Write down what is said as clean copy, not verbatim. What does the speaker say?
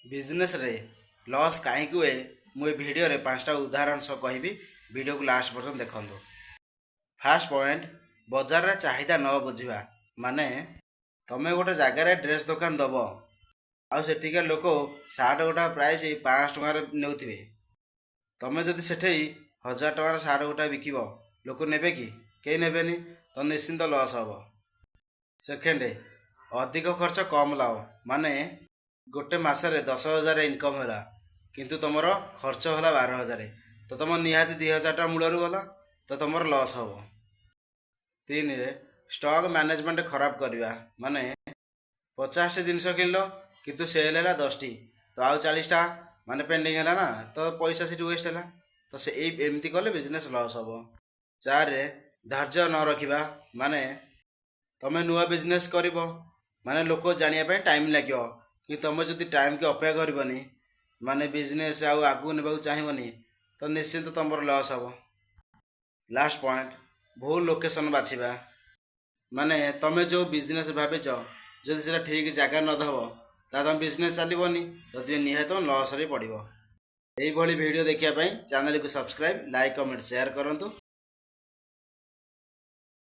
Business रे loss कहीं हुए मुझे वीडियो रे 5टा उदाहरण सह कहबी। वीडियो को लास्ट पर्यंत देखंतु। फास्ट पॉइंट, बजार रे चाहिदा न बुझिबा। माने तमे गोटे जगार ड्रेस दुकान दब आउ सेठिका लोक सार्ट गोटा प्राइस 500 टंकार नेउथिबे। तमे जदि सेठे 1000 टंकार सार्ट गोटा बिकिब लोक नेबे कि? केही नेबेनी। तो निश्चिंत लॉस हब। सेकेंड, अधिक खर्च कम लाभ। माने गोटे मासरे 10,000 इनकम होला किंतु तुमर खर्च होला 12,000, तो तुम निहाती 2,000 टका मूलरू गला, तो तुमर लॉस हब। 3 रे स्टॉक मैनेजमेंट खराब करवा। माने 50 टी जिनस किनल किंतु सेल है 10 टी, तो आउ 40 टा माने पेंडिंग है ना, तो पैसा से वेस्ट है। तो से एमती कले बिजनेस लॉस हब। 4 रे धैर्य न रखिबा। माने तमे नुआ बिजनेस करिवो माने लोक जानिया पे टाइम लागियो कि तुम जदि टाइम के अपेक्षा करबनी माने बिजनेस आउ आगु नेबाक चाहिबनी, तो निश्चिंत तुमर लॉस हब। लास्ट पॉइंट, भूल लोकेशन बाछिबा। माने तमे जो बिजनेस भाबिच जदि सेटा ठीक जगह न दब ता तुम बिजनेस चलीबनी, तो तुम निहात लॉस रे पड़िबो। एही भली वीडियो देखिया पई चैनल को सब्सक्राइब, लाइक, कमेंट, शेयर करंतु।